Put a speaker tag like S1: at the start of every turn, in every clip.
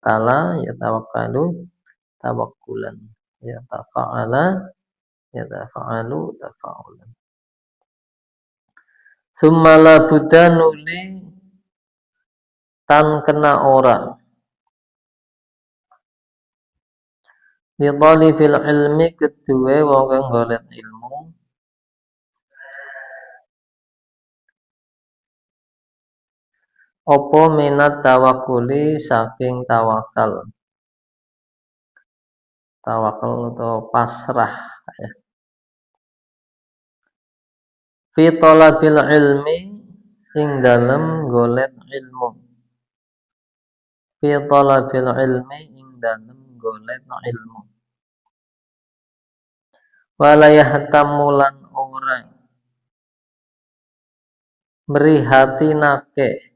S1: tawakkala yatawakkalu tawakkulan, yatafa'ala yatafa'alu tafa'ulan. Summa la budda nuli tan kena ora li talibil ilmi kedue wong kang golek ilmu apa minat tawakkuli saking tawakal atau pasrah ya. Fi talabil ilmi ing dalem golek ilmu, fi talabil ilmi ing dalem golek ilmu, wala yahtamulan orang merihatinake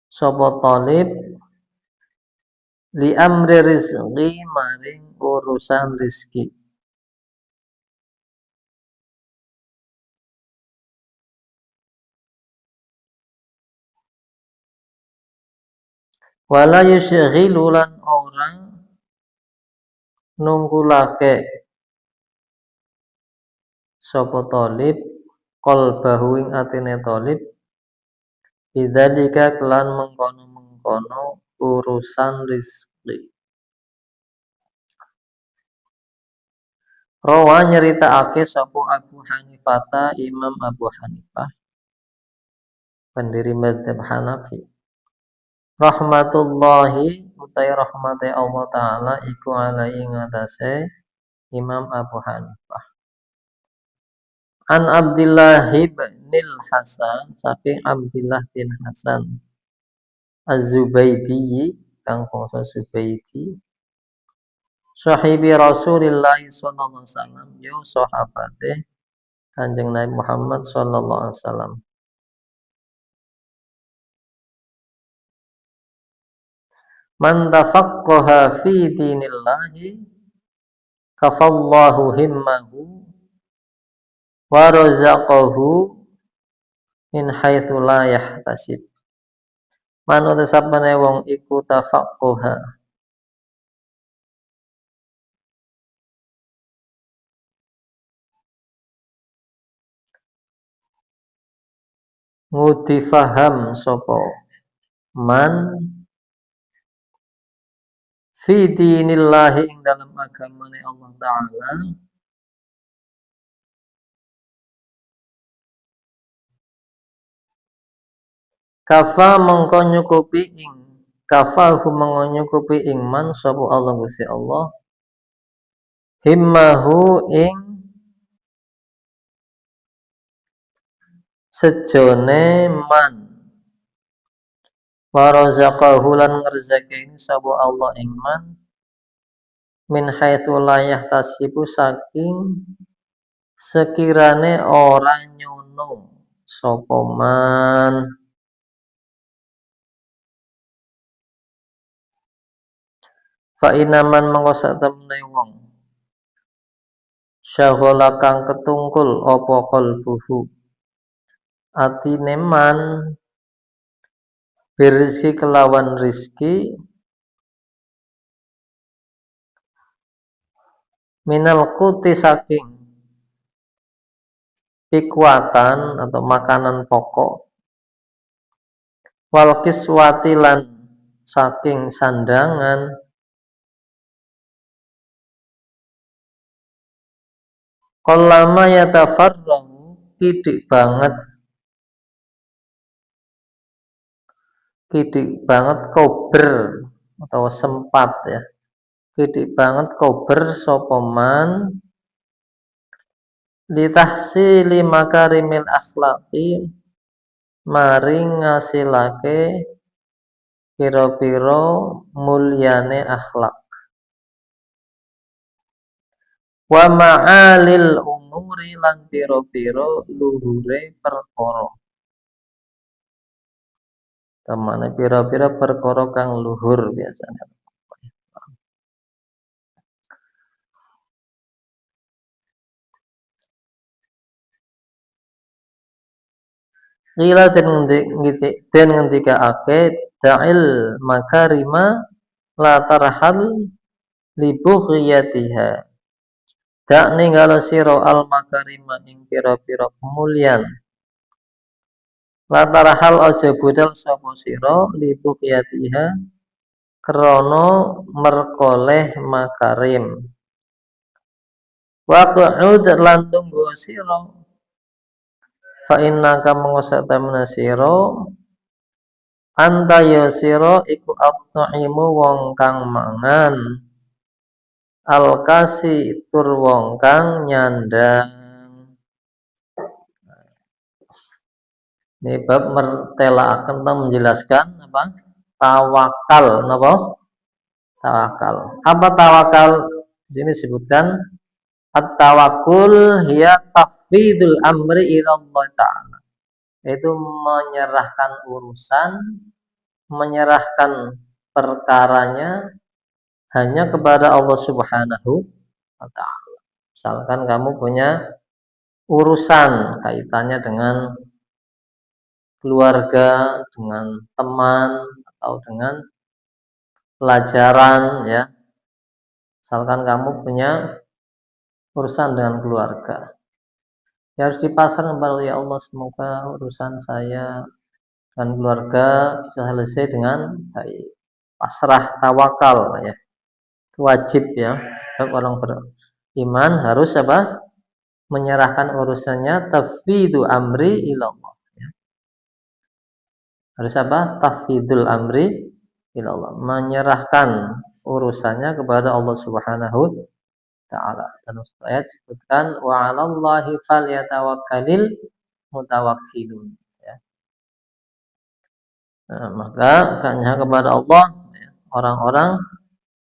S1: sapa talib li amri rizqi maring urusan rizki. Wala yusyghilu lan orang nungkulake sapa talib qalbahu ing atine talib bidzalika kelan mengkono-mengkono urusan rizki. Rawa nyeritakake sapa Abu Hanifah, Imam Abu Hanifah pendiri mazhab Hanafi, rahmatullahi utai rahmate Allah taala iku alai ngatasé Imam Abu Hanifah. An Abdillah bin Hasan saking Abdillah bin Hasan Az-Zubaydi kang bangsa Zubaydi, sahibi Rasulillah sallallahu alaihi wasallam, yo sahabate Kanjeng Nabi Muhammad sallallahu alaihi wasallam. Man tafaqqaha fi dinillahi kafallahu himmahu wa razaqahu min haitsu la yahtasib. Manut sapane wong iku tafaqqaha ngudi faham sapa man fi dinillahi ing dalam agamane Allah taala kafa mengko nyukupi ing kafahu mengko nyukupi ing man sapa Allah Gusti Allah himmahu ing sejone man wa razaqahu lan ngerzekeni sapa Allah ing man min haitsu la yahtasibu saking sekirane ora nyono sapa man. Fa inaman mengko sak temene wong syaghala kang ketungkul apa qalbuhu atine man birrizki kelawan rizki minal kuti saking pikuatan atau makanan pokok wal kiswati lan saking sandangan qallama yatafarrahu tidik banget kober atau sempat ya, tidik banget kober sapa man litahsili makarimil akhlaqi maring ngasilake pira-pira mulyane akhlak wa ma'alil umuri lan pira-pira luhure perkara, temane pira-pira perkara kang luhur biasanya. Qila den ngendikaake da'il makarima la tarhal li bughyatiha. Dak ninggalo sira al makarima ing pira-pira kemulyan. La tarhal aja budal sapa sira li bughyatiha krana merkoleh makarim. Wa qu'ud lan tunggu sira fa innaka mengosat tamna sira anta ya sira iku at-taimu wong kang mangan al-kasi tur wong kang nyandang. Ini bab mertelaaken tentang menjelaskan apa? Tawakal, napa? Tawakal. Apa tawakal? Di sini disebutkan at-tawakkul hiya tafwidul amri ila Allah Ta'ala. Yaitu menyerahkan urusan, menyerahkan perkaranya hanya kepada Allah Subhanahu wa Ta'ala. Misalkan kamu punya urusan kaitannya dengan keluarga, dengan teman, atau dengan pelajaran, ya. Misalkan kamu punya urusan dengan keluarga, ya harus dipasrahkan kepada ya Allah, semoga urusan saya dan keluarga bisa selesai dengan baik. Pasrah, tawakal, ya. Wajib, ya. Sebab orang beriman harus apa? Menyerahkan urusannya, tafwidul amri ilallah, ya. Harus apa? Tafwidul amri ilallah, menyerahkan urusannya kepada Allah Subhanahu Ta'ala. Dan ayat disebutkan wa 'alallahi falyatawakkalil mutawakkilun, ya. Nah, maka hanya kepada Allah, ya, orang-orang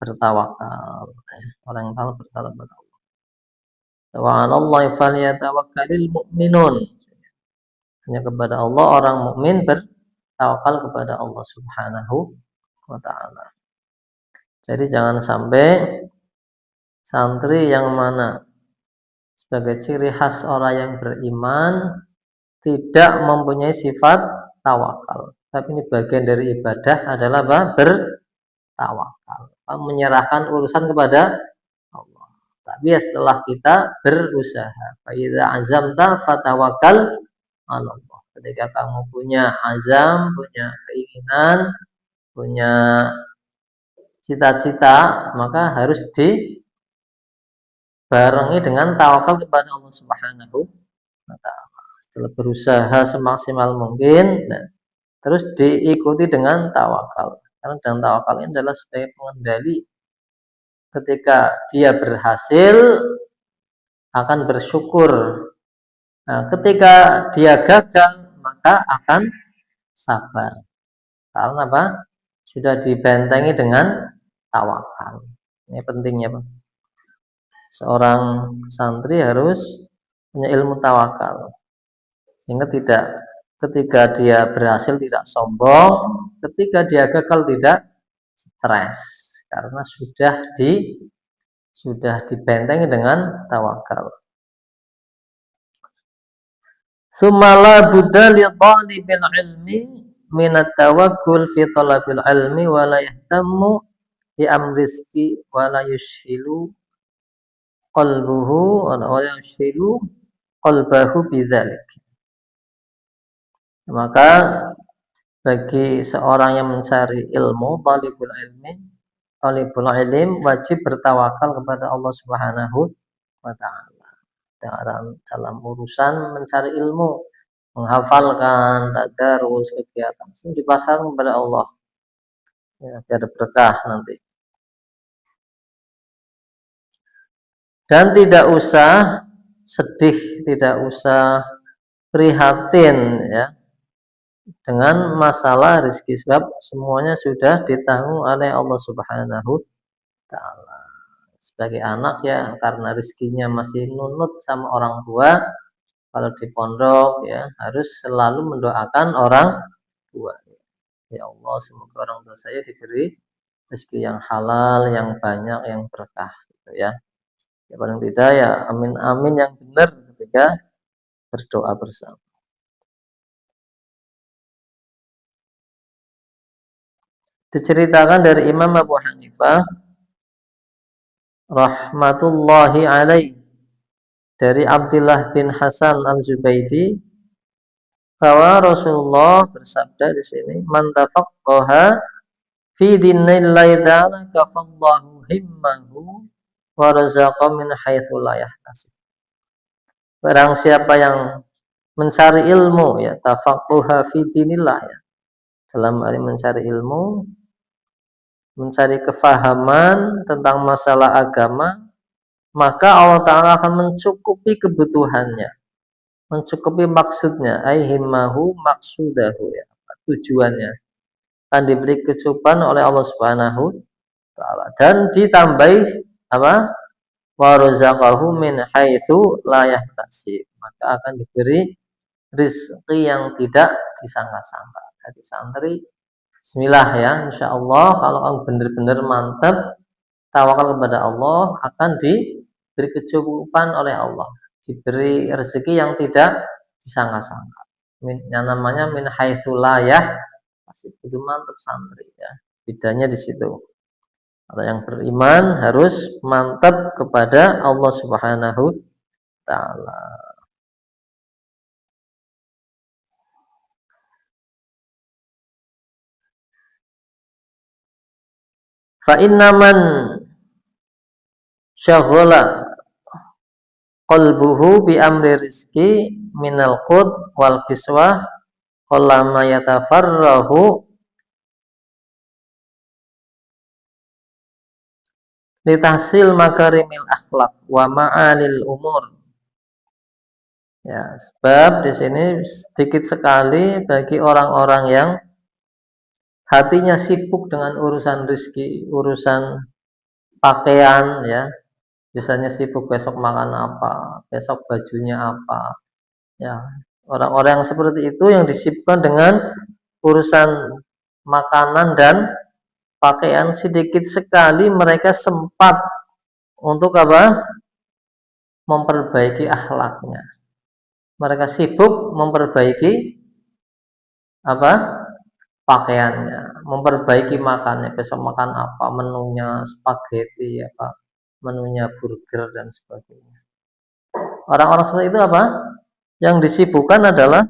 S1: bertawakal, ya. Orang yang tahu bertawakal kepada Allah. Wa 'alallahi falyatawakkalil mu'minun. Hanya kepada Allah orang mukmin bertawakal kepada Allah Subhanahu wa Ta'ala. Jadi jangan sampai santri yang mana sebagai ciri khas orang yang beriman tidak mempunyai sifat tawakal. Tapi ini bagian dari ibadah adalah apa? Bertawakal, menyerahkan urusan kepada Allah. Tapi ya setelah kita berusaha, fa idza azamta fatawakkal 'ala Allah. Ketika kamu punya azam, punya keinginan, punya cita-cita, maka harus dibarengi dengan tawakal kepada Allah Subhanahu wa Ta'ala. Setelah berusaha semaksimal mungkin, nah, terus diikuti dengan tawakal. Karena dengan tawakal ini adalah sebagai pengendali. Ketika dia berhasil, akan bersyukur. Nah, ketika dia gagal, maka akan sabar. Karena apa? Sudah dibentengi dengan tawakal. Ini pentingnya, Pak. Seorang santri harus punya ilmu tawakal. Sehingga ketika dia berhasil tidak sombong, ketika dia gagal tidak stres. Karena sudah dibentengi dengan tawakal. Sumala budda li talibil ilmi minat tawakkul fi talabil ilmi wa la yahtammu bi amrizki wa la yushilu qalbuhu wa la yushilu qalbahu bidzalik. Maka bagi seorang yang mencari ilmu, talibul ilm wajib bertawakal kepada Allah Subhanahu wa Ta'ala. Dalam urusan mencari ilmu, menghafalkan, tadarus, kegiatan, semua dipasarkan kepada Allah, ya, biar berkah nanti. Dan tidak usah sedih, tidak usah prihatin, ya, dengan masalah rezeki, sebab semuanya sudah ditanggung oleh Allah Subhanahu Ta'ala. Sebagai anak, ya, karena rezekinya masih nunut sama orang tua, kalau di pondok, ya, harus selalu mendoakan orang tua. Ya Allah, semoga orang tua saya diberi rezeki yang halal, yang banyak, yang berkah, gitu, ya. Ya paling tidak, ya amin amin yang benar ketika berdoa bersama. Diceritakan dari Imam Abu Hanifah rahmatullahi alaih dari Abdullah bin Hasan al-Zubaidi bahwa Rasulullah bersabda di sini, "Man tafaqqaha fi dinillahi ta'ala kafallahu himmahu wa razaqa min haitsu la yahtasib." Barang siapa yang mencari ilmu, ya, tafaqquha fi dinillah, ya, dalam hal mencari ilmu, mencari kefahaman tentang masalah agama, maka Allah Ta'ala akan mencukupi kebutuhannya, mencukupi maksudnya, himmahu maksudahu, ya, tujuannya akan diberi kecukupan oleh Allah Subhanahu Ta'ala, dan ditambahi apa? Wa razaqahu min haitsu la yahtasib, maka akan diberi rezeki yang tidak disangka-sangka. Jadi santri, bismillah ya, insyaallah kalau kamu benar-benar mantap tawakal kepada Allah, akan diberi kecukupan oleh Allah, diberi rezeki yang tidak disangka-sangka. Yang namanya min haitsu la yahtasib, itu mantap santri ya. Bedanya di situ. Kalau yang beriman harus mantap kepada Allah Subhanahu Ta'ala. Fa inna man syaghala qalbuhu bi amri rizki minal qut wal kiswah qallama yatafarrahu litahsil makarimil akhlak wa ma'alil umur. Ya, sebab di sini sedikit sekali bagi orang-orang yang hatinya sibuk dengan urusan rezeki, urusan pakaian, ya. Biasanya sibuk besok makan apa, besok bajunya apa. Ya, orang-orang yang seperti itu yang disibukkan dengan urusan makanan dan pakaian, sedikit sekali mereka sempat untuk apa? Memperbaiki akhlaknya. Mereka sibuk memperbaiki apa? Pakaiannya, memperbaiki makannya, besok makan apa, menunya spaghetti apa, menunya burger dan sebagainya. Orang-orang seperti itu apa? Yang disibukkan adalah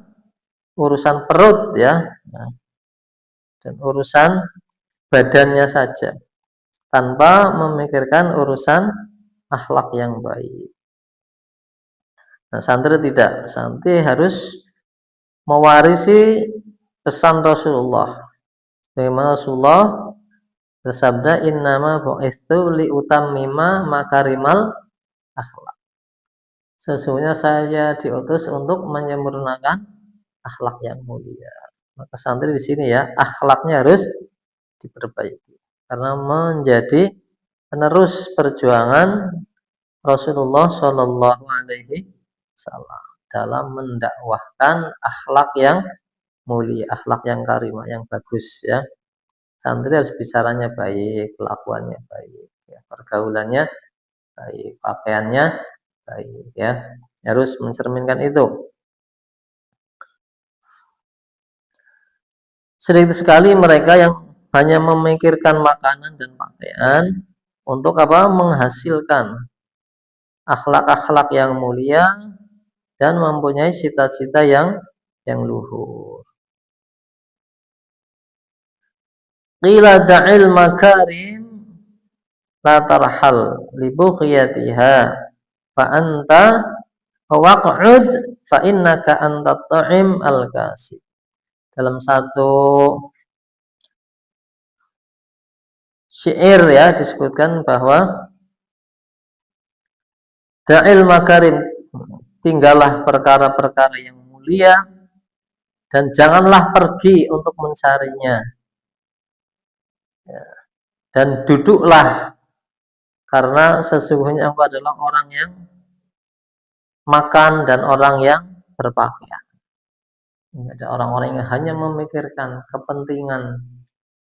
S1: urusan perut ya, dan urusan badannya saja, tanpa memikirkan urusan akhlak yang baik. Nah, santri tidak, santri harus mewarisi pesan Rasulullah. Bagaimana Rasulullah bersabda, "Innama bu'istu li utammima makarimal akhlak." Sesungguhnya saya diutus untuk menyempurnakan akhlak yang mulia. Maka santri di sini ya, akhlaknya harus diperbaiki karena menjadi penerus perjuangan Rasulullah Shallallahu Alaihi Wasallam dalam mendakwahkan akhlak yang mulia, akhlak yang karimah, yang bagus ya. Santri harus bicaranya baik, kelakuannya baik, ya, pergaulannya baik, pakaiannya baik ya. Harus mencerminkan itu. Sedikit sekali mereka yang hanya memikirkan makanan dan pakaian untuk apa? Menghasilkan akhlak-akhlak yang mulia dan mempunyai cita-cita yang luhur. Qila da'il makarim la tarhal li bughiyatiha fa anta waq'ud fa innaka anta ta'im al-kasib. Dalam satu syair ya disebutkan bahwa da'il makarim, tinggallah perkara-perkara yang mulia dan janganlah pergi untuk mencarinya. Ya. Dan duduklah, karena sesungguhnya aku adalah orang yang makan dan orang yang berpakaian. Ada orang-orang yang hanya memikirkan kepentingan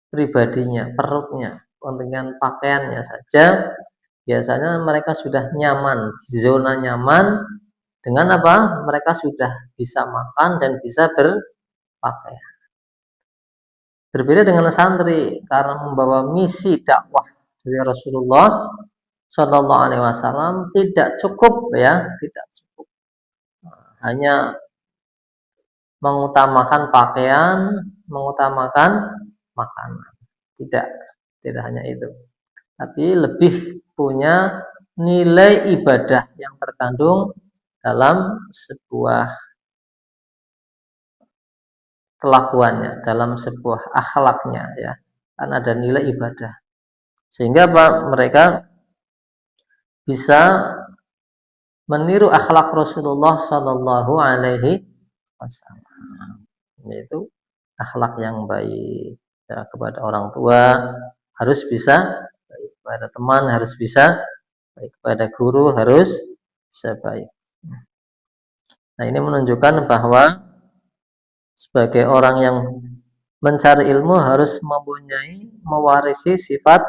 S1: pribadinya, perutnya, kepentingan pakaiannya saja. Biasanya mereka sudah nyaman, zona nyaman dengan apa? Mereka sudah bisa makan dan bisa berpakaian. Berbeda dengan santri karena membawa misi dakwah dari Rasulullah Shallallahu Alaihi Wasallam tidak cukup ya, tidak cukup. Hanya mengutamakan pakaian, mengutamakan makanan. Tidak, tidak hanya itu. Tapi lebih punya nilai ibadah yang terkandung dalam sebuah kelakuannya, dalam sebuah akhlaknya ya. Kan ada nilai ibadah. Sehingga mereka bisa meniru akhlak Rasulullah Shallallahu Alaihi Wasallam. Yaitu akhlak yang baik ya, kepada orang tua harus bisa baik, kepada teman harus bisa baik, kepada guru harus bisa baik. Nah, ini menunjukkan bahwa sebagai orang yang mencari ilmu harus mempunyai, mewarisi sifat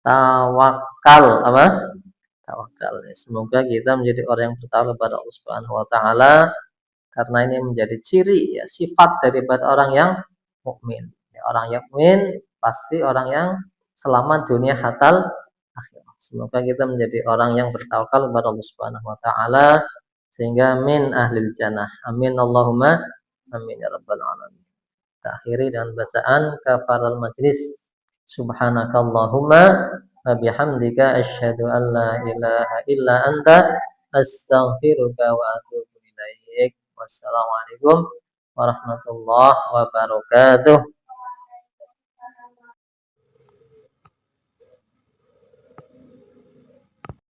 S1: tawakal. Apa? Tawakal. Semoga kita menjadi orang yang bertawakal kepada Allah Subhanahu wa taala, karena ini menjadi ciri ya, sifat daripada orang yang mukmin. Ya, orang yang mukmin pasti orang yang selamat dunia hatal akhirah. Semoga kita menjadi orang yang bertawakal kepada Allah Subhanahu wa taala sehingga min ahlil jannah. Amin Allahumma amin ya rabbal alamin. Kita akhiri dengan bacaan kafaral majlis. Subhanakallahumma wa bihamdika asyhadu an la ilaha illa anta astaghfiruka wa atubu ilaik. Wassalamualaikum warahmatullahi wabarakatuh.